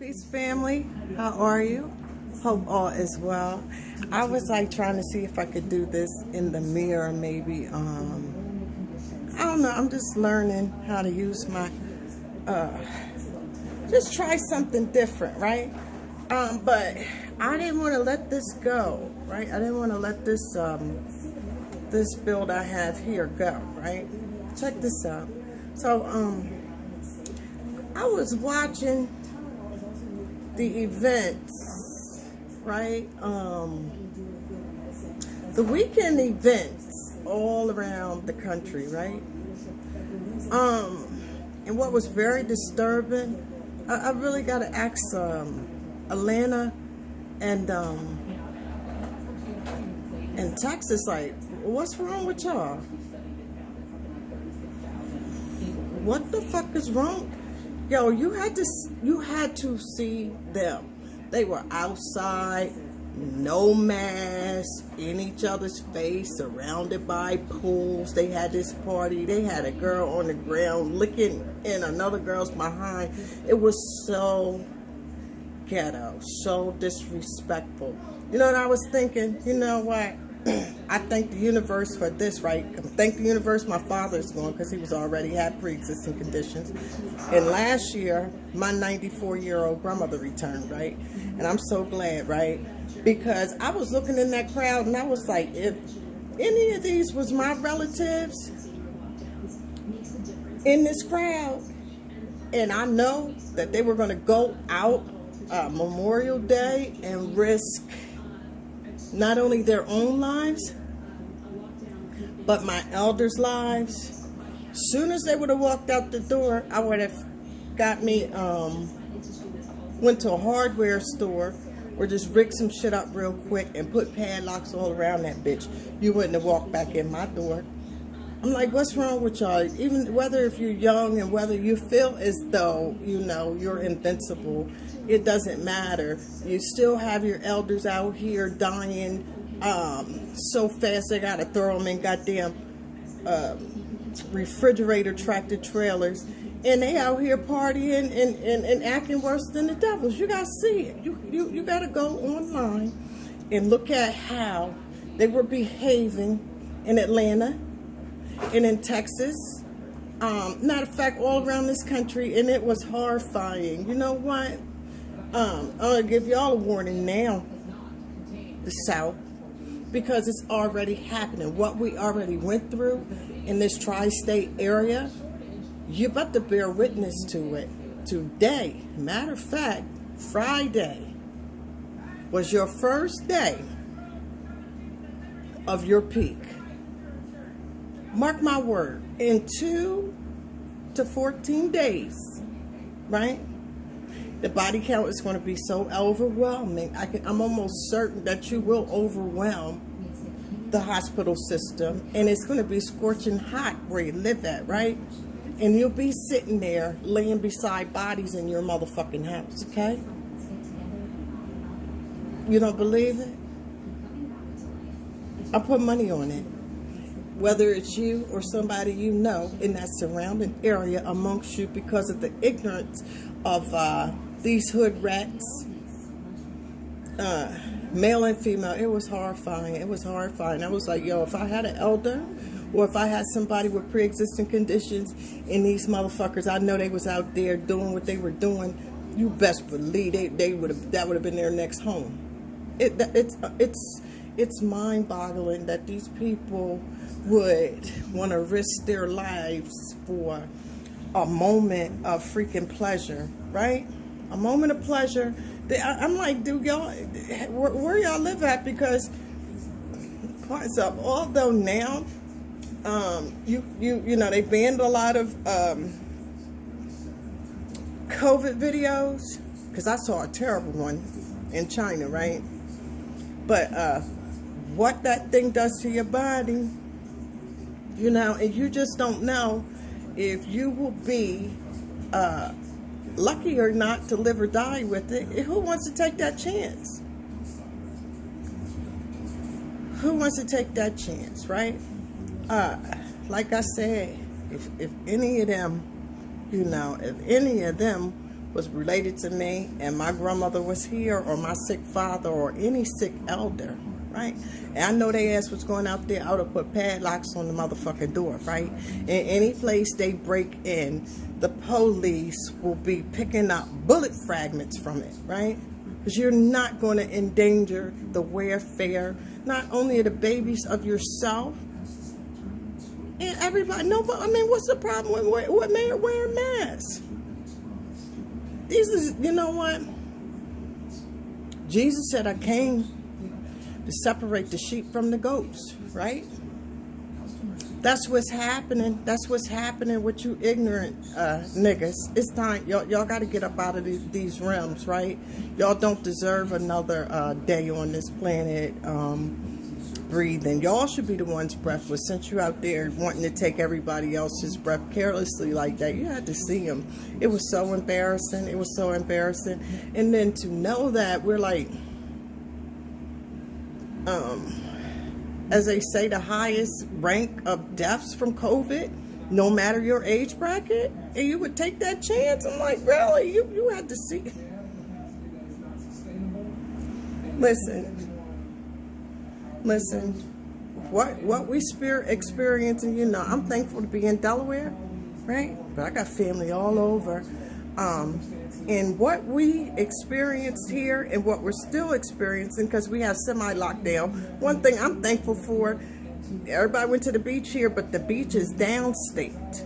Peace family, how are you? Hope all is well. I was like trying to see if I could do this in the mirror maybe. I don't know, I'm just learning how to use my, just try something different, right? But I didn't want to let this go, right? I didn't want to let this, this build I have here go, right? Check this out. So, I was watching the events, right? The weekend events all around the country, right? And what was very disturbing, I really got to ask Atlanta and Texas, like, what's wrong with y'all? What the fuck is wrong? Yo, you had to see them. They were outside, no mask, in each other's face, surrounded by pools. They had this party. They had a girl on the ground licking in another girl's behind. It was so ghetto, so disrespectful. You know what I was thinking? You know what? I thank the universe for this, right? Thank the universe my father's gone because he was already had pre-existing conditions. And last year, my 94-year-old grandmother returned, right? And I'm so glad, right? Because I was looking in that crowd and I was like, if any of these was my relatives in this crowd, and I know that they were going to go out Memorial Day and risk not only their own lives, but my elders' lives. Soon as they would have walked out the door, I would have got me, went to a hardware store or just rigged some shit up real quick and put padlocks all around that bitch. You wouldn't have walked back in my door. I'm like, what's wrong with y'all? Even whether if you're young and whether you feel as though, you know, you're invincible, it doesn't matter. You still have your elders out here dying so fast they gotta throw them in goddamn refrigerator tractor trailers, and they out here partying and acting worse than the devils. You gotta see it. You gotta go online and look at how they were behaving in Atlanta and in Texas. Matter of fact, all around this country, and it was horrifying. You know what? I'm gonna give y'all a warning now, the South, because it's already happening. What we already went through in this tri-state area, you about to bear witness to it today. Matter of fact, Friday was your first day of your peak. Mark my word, in 2 to 14 days, right? The body count is going to be so overwhelming. I'm almost certain that you will overwhelm the hospital system, and it's going to be scorching hot where you live at, right? And you'll be sitting there laying beside bodies in your motherfucking house, okay? You don't believe it? I put money on it. Whether it's you or somebody you know in that surrounding area amongst you, because of the ignorance of these hood rats, male and female. It was horrifying. It was horrifying. I was like, yo, if I had an elder or if I had somebody with pre-existing conditions and these motherfuckers, I know they was out there doing what they were doing, you best believe that would have been their next home. It's mind-boggling that these people would want to risk their lives for a moment of freaking pleasure, right? A moment of pleasure. I'm like, dude, y'all, where y'all live at? Because parts of, although now, you know, they banned a lot of COVID videos, because I saw a terrible one in China, right? But what that thing does to your body, you know, and you just don't know if you will be lucky or not to live or die with it. Who wants to take that chance? Who wants to take that chance, right? Like I said, if any of them, you know, if any of them was related to me and my grandmother was here, or my sick father, or any sick elder, right? And I know they ass was going out there, I would have put padlocks on the motherfucking door, right? In any place they break in, the police will be picking up bullet fragments from it, right? Because you're not going to endanger the welfare, not only of the babies of yourself, and everybody. No, but I mean, what's the problem with wearing masks? These is, you know what? Jesus said, I came to separate the sheep from the goats, right? That's what's happening. That's what's happening with you ignorant niggas. It's time. Y'all got to get up out of these realms, right? Y'all don't deserve another day on this planet breathing. Y'all should be the ones breathless. Since you're out there wanting to take everybody else's breath carelessly like that, you had to see them. It was so embarrassing. It was so embarrassing. And then to know that we're like, as they say, the highest rank of deaths from COVID, no matter your age bracket, and you would take that chance. I'm like, really? You had to see. Listen. What we experiencing, you know, I'm thankful to be in Delaware, right? But I got family all over. And what we experienced here and what we're still experiencing, because we have semi-lockdown. One thing I'm thankful for, everybody went to the beach here, but the beach is downstate.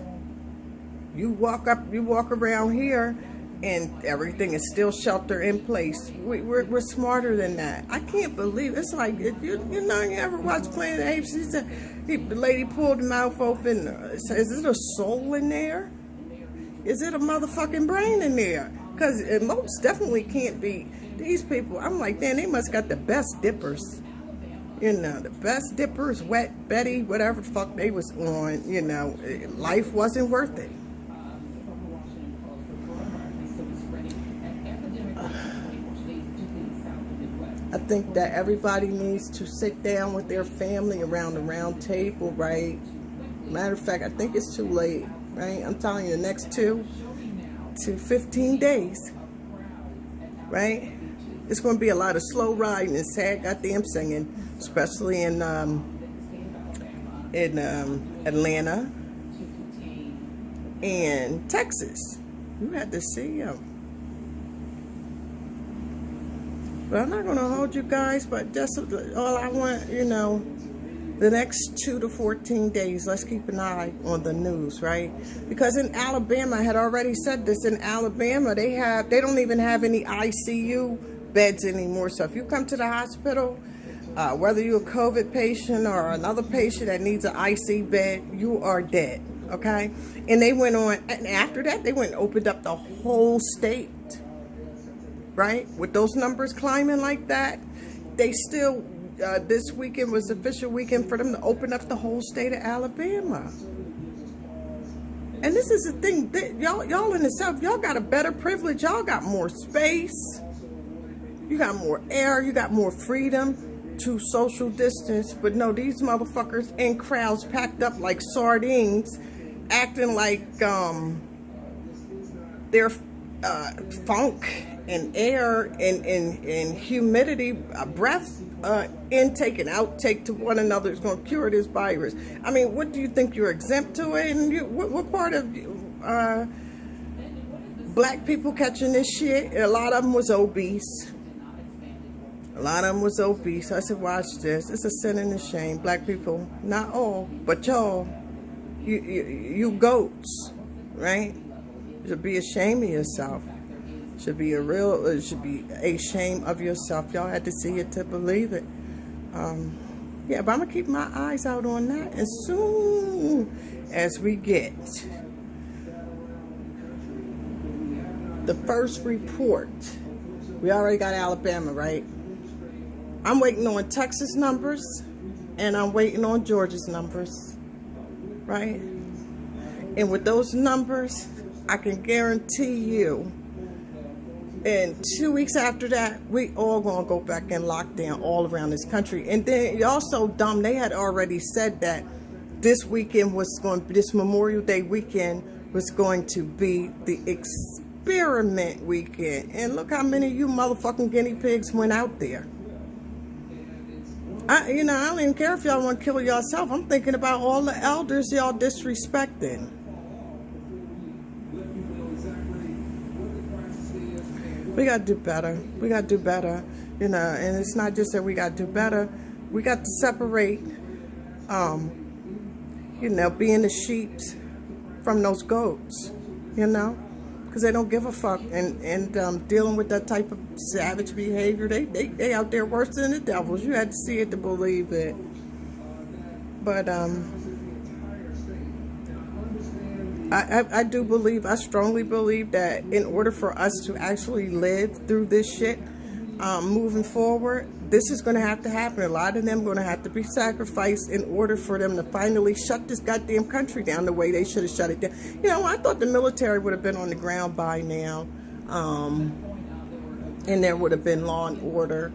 You walk around here, and everything is still shelter in place. We're smarter than that. I can't believe it's like, you know, you ever watch Planet of the Apes? The lady pulled the mouth open. Is it a soul in there? Is it a motherfucking brain in there? Because it most definitely can't be. These people, I'm like, damn, they must got the best dippers. You know, the best dippers, Wet Betty, whatever the fuck they was on. You know, life wasn't worth it. I think that everybody needs to sit down with their family around the round table, right? Matter of fact, I think it's too late, right? I'm telling you, the next 2 to 15 days, right? It's going to be a lot of slow riding and sad goddamn singing, especially in Atlanta and Texas. You had to see them. But I'm not going to hold you guys, but that's all I want, you know, the next 2 to 14 days, let's keep an eye on the news, right? Because in Alabama, I had already said this, in Alabama, they don't even have any ICU beds anymore. So if you come to the hospital, whether you're a COVID patient or another patient that needs an IC bed, you are dead, okay? And they went on, and after that, they went and opened up the whole state. Right? With those numbers climbing like that, they still, this weekend was the official weekend for them to open up the whole state of Alabama. And this is the thing, y'all in the South, y'all got a better privilege. Y'all got more space. You got more air. You got more freedom to social distance. But no, these motherfuckers in crowds packed up like sardines, acting like they're funk and air and humidity, breath intake and outtake to one another is going to cure this virus. I mean, what do you think, you're exempt to it? And what part of black people catching this shit? A lot of them was obese. I said, watch this. It's a sin and a shame. Black people, not all, but y'all, you goats, right? You should be ashamed of yourself. Should be a shame of yourself. Y'all had to see it to believe it. Yeah, but I'm gonna keep my eyes out on that. As soon as we get the first report, we already got Alabama, right? I'm waiting on Texas numbers, and I'm waiting on Georgia's numbers, right? And with those numbers, I can guarantee you, and 2 weeks after that, we all gonna go back in lockdown all around this country. And then y'all so dumb, they had already said that this weekend was this Memorial Day weekend was going to be the experiment weekend. And look how many of you motherfucking guinea pigs went out there. I don't even care if y'all want to kill yourself. I'm thinking about all the elders y'all disrespecting. We got to do better. We got to do better. And it's not just that we got to do better. We got to separate, being the sheep from those goats, because they don't give a fuck. And dealing with that type of savage behavior, they out there worse than the devils. You had to see it to believe it. But I strongly believe that in order for us to actually live through this shit, moving forward, this is going to have to happen. A lot of them going to have to be sacrificed in order for them to finally shut this goddamn country down the way they should have shut it down. I thought the military would have been on the ground by now, and there would have been law and order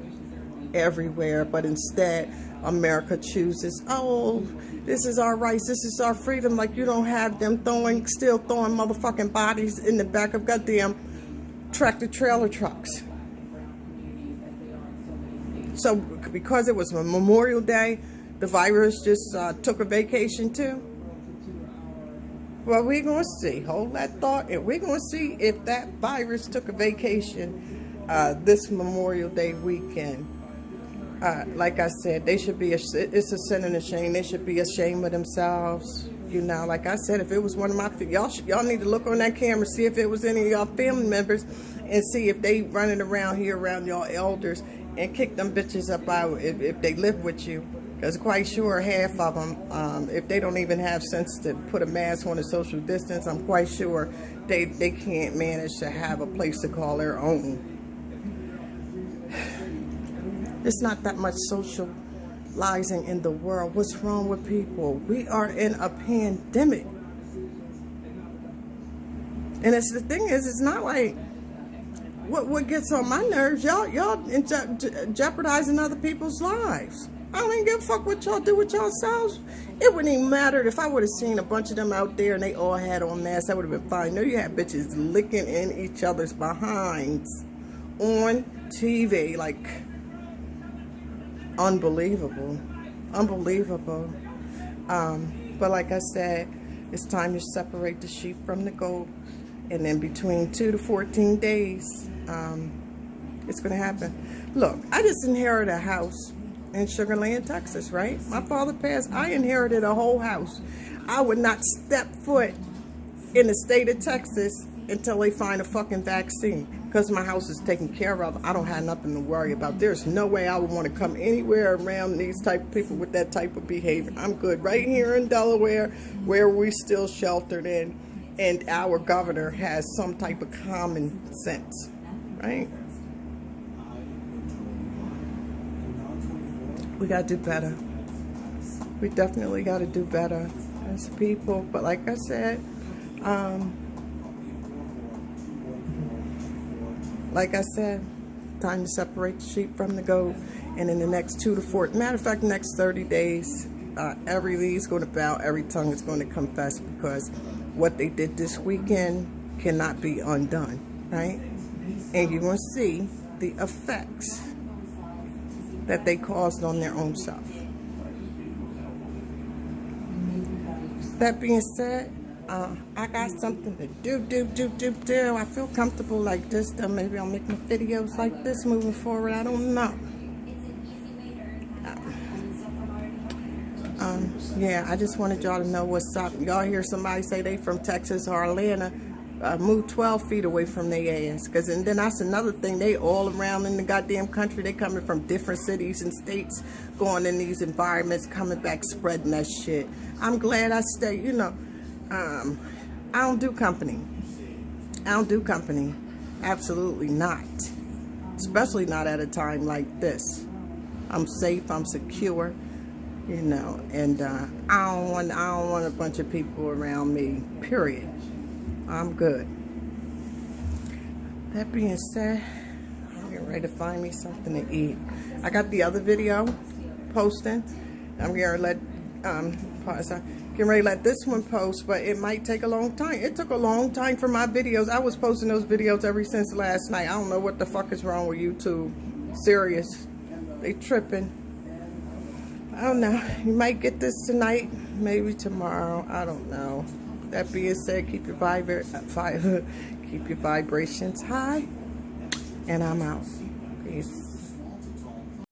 everywhere, but instead America chooses, this is our rights, this is our freedom. Like, you don't have them still throwing motherfucking bodies in the back of goddamn tractor trailer trucks. So because it was Memorial Day, the virus just took a vacation too? Well, we're going to see. Hold that thought. And we're going to see if that virus took a vacation this Memorial Day weekend. Like I said, they should be, it's a sin and a shame. They should be ashamed of themselves. Like I said, if it was one of my, y'all need to look on that camera, see if it was any of y'all family members, and see if they running around here around y'all elders, and kick them bitches up out if they live with you. Because quite sure half of them, if they don't even have sense to put a mask on a social distance, I'm quite sure they can't manage to have a place to call their own. It's not that much socializing in the world. What's wrong with people? We are in a pandemic. And the thing is, it's not like, what gets on my nerves, y'all jeopardizing other people's lives. I don't even give a fuck what y'all do with yourselves. It wouldn't even matter if I would have seen a bunch of them out there and they all had on masks. That would have been fine. No, you had bitches licking in each other's behinds on TV. Like, unbelievable. Unbelievable. But like I said, it's time to separate the sheep from the goat. And then between 2 to 14 days, it's going to happen. Look, I just inherited a house in Sugar Land, Texas, right? My father passed. I inherited a whole house. I would not step foot in the state of Texas until they find a fucking vaccine, because my house is taken care of. I don't have nothing to worry about. There's no way I would want to come anywhere around these type of people with that type of behavior. I'm good right here in Delaware, where we still sheltered in, and our governor has some type of common sense, right? We got to do better. We definitely got to do better as people. But like I said, time to separate the sheep from the goat. And in the next 2 to 4, matter of fact, next 30 days, every knee's going to bow, every tongue is going to confess, because what they did this weekend cannot be undone, right? And you're going to see the effects that they caused on their own self. That being said, I got something to do. I feel comfortable like this, though. Maybe I'll make my videos like this moving forward. I don't know. Yeah, I just wanted y'all to know what's up. Y'all hear somebody say they from Texas or Atlanta, move 12 feet away from their ass. And then that's another thing. They all around in the goddamn country. They coming from different cities and states, going in these environments, coming back, spreading that shit. I'm glad I stay, I don't do company. Absolutely not. Especially not at a time like this. I'm safe, I'm secure, and I don't want a bunch of people around me, period. I'm good. That being said, I'm getting ready to find me something to eat. I got the other video posting. I'm going to let, Getting ready to let this one post, but it might take a long time. It took a long time for my videos. I was posting those videos ever since last night. I don't know what the fuck is wrong with YouTube. Serious. They tripping. I don't know. You might get this tonight, maybe tomorrow. I don't know. That being said, keep your keep your vibrations high. And I'm out. Peace.